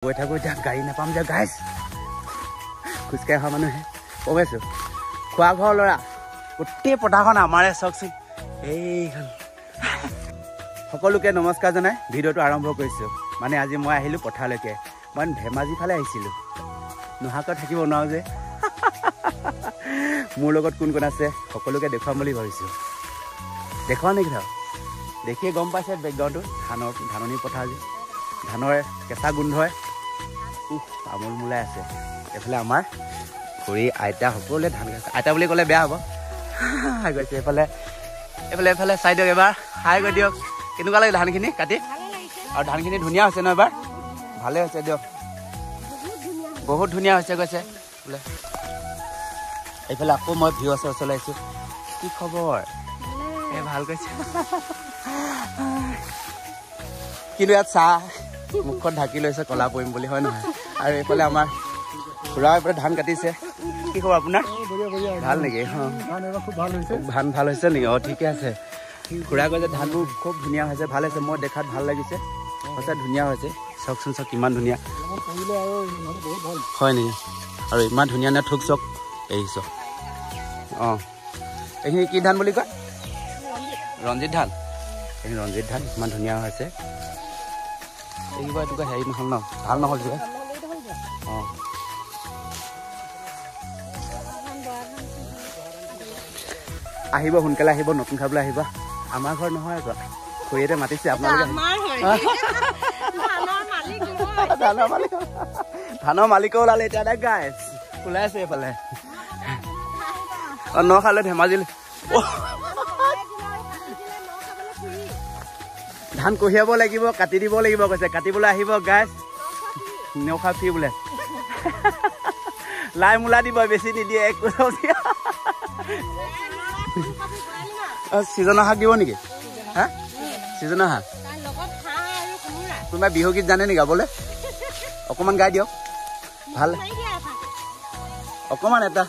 গৈ থাকোঁ এতিয়া গাড়ী নাপাম যে গাইছ খোজকাঢ়ি অহা মানুহে কমাইছোঁ খোৱা ঘৰ ল'ৰা গোটেই পথাৰখন আমাৰে চাওকচোন এইখন সকলোকে নমস্কাৰ জনাই ভিডিঅ'টো আৰম্ভ কৰিছোঁ মানে আজি মই আহিলোঁ পথাৰলৈকে মই ধেমাজি ফালে আহিছিলোঁ নোহোৱাকৈ থাকিব নোৱাৰোঁ যে মোৰ লগত কোন কোন আছে সকলোকে দেখুৱাম বুলি ভাবিছোঁ দেখুৱাওঁ নেকি ধৰক দেখিয়ে গম পাইছে বেকগ্ৰাউণ্ডটো ধাননি পথাৰ যে ধানৰ কেঁচা গোন্ধই তামোল মূলাই আছে এইফালে আমাৰ খুৰী আইতা সকলোৱে ধান খাইছে আইতা বুলি ক'লে বেয়া হ'ব গৈছে এইফালে চাই দিয়ক এবাৰ হাই গৈ দিয়ক কেনেকুৱা লাগে ধানখিনি কাটি আৰু ধানখিনি ধুনীয়া হৈছে ন এবাৰ ভালে হৈছে দিয়ক বহুত ধুনীয়া হৈছে গৈছে বোলে এইফালে আকৌ মই ভিউ আছে ওচৰলৈ আহিছোঁ কি খবৰ এই ভাল কৈছে কিন্তু ইয়াত চাহ মুখখন ঢাকি লৈছে কলা পৰিম বুলি হয় নহয় আৰু এইফালে আমাৰ খুৰা এইফালে ধান কাটিছে কি খবৰ আপোনাৰ ভাল নেকি ভাল হৈছে নেকি অঁ ঠিকে আছে খুৰা কৈছে ধানবোৰ খুব ধুনীয়া হৈছে ভাল হৈছে মই দেখাত ভাল লাগিছে সঁচা ধুনীয়া হৈছে চাওকচোন চাওক কিমান ধুনীয়া হয় নেকি আৰু ইমান ধুনীয়া নে থোক চাওক এই চাওক অঁ এইখিনি কি ধান বুলি কয় ৰঞ্জিত ধান এইখিনি ৰঞ্জিত ধান ইমান ধুনীয়া হৈছে এই কিবা এইটো হেৰি নহ'ল ন ভাল নহ'ল যে অঁ আহিব সোনকালে আহিব নতুন খাবলৈ আহিব আমাৰ ঘৰ নহয় আকৌ খুৰীহঁতে মাতিছে আপোনালোকে ধানৰ মালিকো ওলালে এতিয়া দে গাইছ ওলাই আছে এইফালে অঁ ন খালে ধেমাজি ধান কঢ়িয়াব লাগিব কাটি দিব লাগিব কৈছে কাটিবলৈ আহিব গাইছ নখা ফি বোলে লাই মূলা দিব বেছি নিদিয়ে এক ছিজনৰ শাক দিব নেকি হা ছিজনৰ শাক কোনোবা বিহু গীত জানে নেকি গাবলৈ অকণমান গাই দিয়ক ভাল অকণমান এটা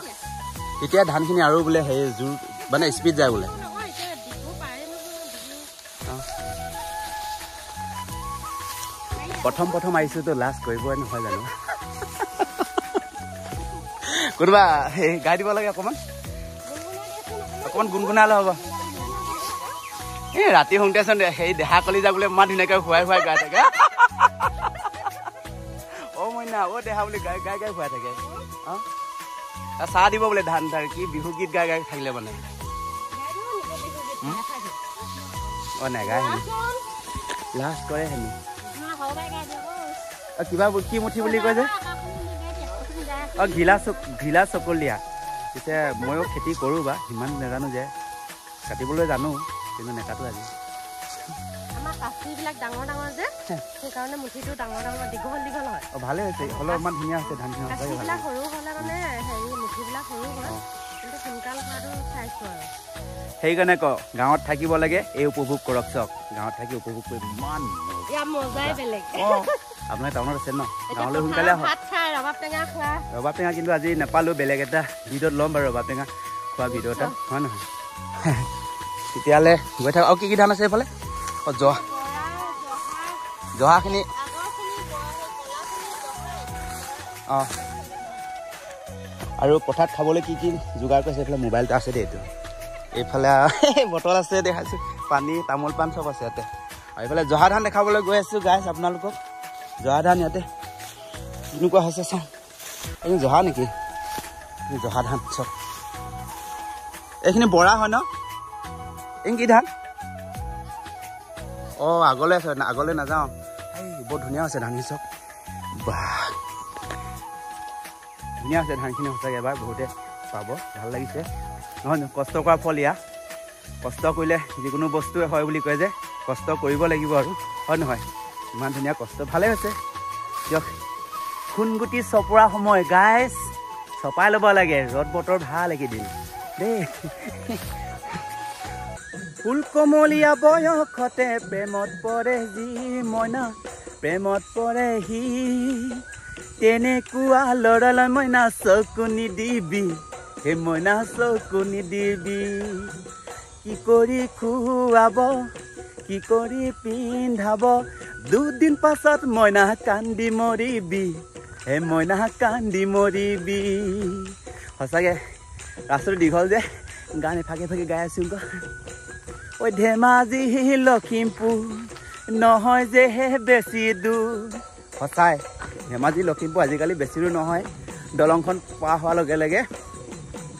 এতিয়া ধানখিনি আৰু বোলে সেই জোৰ মানে স্পীড যায় বোলে প্ৰথম আহিছোঁতো লাষ্ট কৰিবই নহয় জানো কোনোবা সেই গাই দিব লাগে অকণমান গুণগুণালে হ'ব এই ৰাতি শুনতেচোন সেই দেহা কলিজা বোলে ইমান ধুনীয়াকৈ খুৱাই গাই থাকে অ' মইনা অ' দেহা বুলি গাই খুৱাই থাকে অঁ চাহ দিব বোলে ধান কি বিহু গীত গাই থাকিলে মানে অঁ নেগাই হেনো লাষ্ট কৰে হেনো কিবা কি মুঠি বুলি কয় যে অঁ ঘিলা চকলীয়া পিছে ময়ো খেতি কৰোঁ বা সিমান নাজানো যে কাটিবলৈ জানো কিন্তু নেকাটো আজি অঁ ভালে হৈছে হ'লেও ইমান ধুনীয়া হৈছে ধানখিনি সেইকাৰণে কওঁ গাঁৱত থাকিব লাগে এই উপভোগ কৰক চাওক গাঁৱত থাকি উপভোগ কৰি ইমান আপোনাৰ টাউনত আছে ন গাঁৱলৈ সোনকালে আহক ৰবাব টেঙা কিন্তু আজি নাপালোঁ বেলেগ এটা ভিডিঅ'ত ল'ম বাৰু ৰবাব টেঙা খোৱা ভিডিঅ' এটা হয় নহয় তেতিয়াহ'লে গৈ থাকক আৰু কি ধান আছে এইফালে অঁ জহাখিনি অঁ আৰু পথাৰত খাবলৈ কি যোগাৰ কৰিছে এইফালে মোবাইলটো আছে দেই এইটো এইফালে বটল আছে দেখাইছোঁ পানী তামোল পাণ চব আছে ইয়াতে আৰু এইফালে জহা ধান দেখাবলৈ গৈ আছোঁ গাইছ আপোনালোকক জহা ধান ইয়াতে কেনেকুৱা হৈছে চাওঁ এই জহা নেকি জহা ধান চব এইখিনি বৰা হয় ন এই কি ধান অঁ আগলৈ আছে আগলৈ নাযাওঁ এই বৰ ধুনীয়া হৈছে ধানখিনি চব বাহ ধুনীয়া হৈছে ধানখিনি সঁচাকৈ এবাৰ বহুতে পাব ভাল লাগিছে নহয় কষ্ট কৰা ফল ইয়া কষ্ট কৰিলে যিকোনো বস্তুৱে হয় বুলি কয় যে কষ্ট কৰিব লাগিব আৰু হয় নহয় ইমান ধুনীয়া কষ্ট ভালে হৈছে দিয়ক খুনগুটি চপৰা সময় গাইছ চপাই ল'ব লাগে ৰ'দ বতৰ ভাল এইকেইদিন দেই ফুল কমলীয়া বয়সতে প্ৰেমত পৰে যি মইনা প্ৰেমত পৰে সি তেনেকুৱা ল'ৰালৈ মইনা চকু নিদিবি হে মইনা চকু নিদিবি কি কৰি খুৱাব কি কৰি পিন্ধাব দুদিন পাছত মইনা কান্দি মৰিবি হে মইনা কান্দি মৰিবি সঁচাকৈ ৰাস্তাটো দীঘল যে গান ফাঁকে ফাঁকে গাই আছোঁ ঐ ধেমাজি লখিমপুৰ নহয় যে হে বেছি দূৰ সঁচাই ধেমাজি লখিমপুৰ আজিকালি বেছি দূৰ নহয় দলংখন পাৰ হোৱাৰ লগে লগে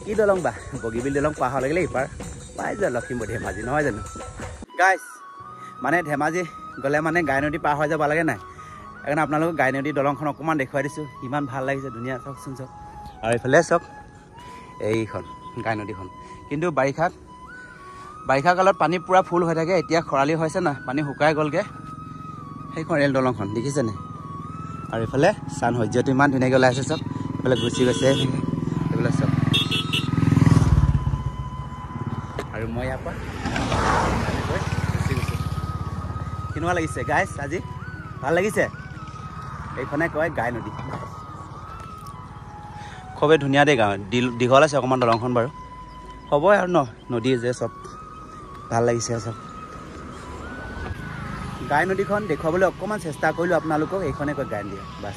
কি দলং বা বগীবিল দলং পাৰ হোৱাৰ লগে লগে ইপাৰ পাই যায় লখিমপুৰ ধেমাজি নহয় জানো গাইছ মানে ধেমাজি গ'লে মানে গাই নদী পাৰ হৈ যাব লাগে নাই সেইকাৰণে আপোনালোকক গাই নদী দলংখন অকণমান দেখুৱাই দিছোঁ ইমান ভাল লাগিছে ধুনীয়া চাওকচোন চাওক আৰু এইফালে চাওক এইখন গাই নদীখন কিন্তু বাৰিষা কালত পানী পূৰা ফুল হৈ থাকে এতিয়া খৰালি হৈছে না পানী শুকাই গ'লগৈ সেইখন ৰেল দলংখন দেখিছেনে আৰু এইফালে চান সূৰ্যটো ইমান ধুনীয়াকৈ ওলাই আছে চাওক এইফালে গুচি গৈছে এইফালে চাওক আৰু মই ইয়াৰ পৰা গুচি গৈছোঁ কেনেকুৱা লাগিছে গাইছ আজি ভাল লাগিছে এইখনে কয় গাই নদী খুবেই ধুনীয়া দেই গাঁও দীঘল আছে অকণমান দলংখন বাৰু হ'বই আৰু নদী যে চব ভাল লাগিছে চব গাই নদীখন দেখুৱাবলৈ অকণমান চেষ্টা কৰিলোঁ আপোনালোকক এইখনে কয় গাই নদী বাছ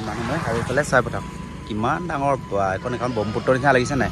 মানুহ মই আৰু এইফালে চাই পঠাম কিমান ডাঙৰ এখন ব্ৰহ্মপুত্ৰৰ নিচিনা লাগিছে নাই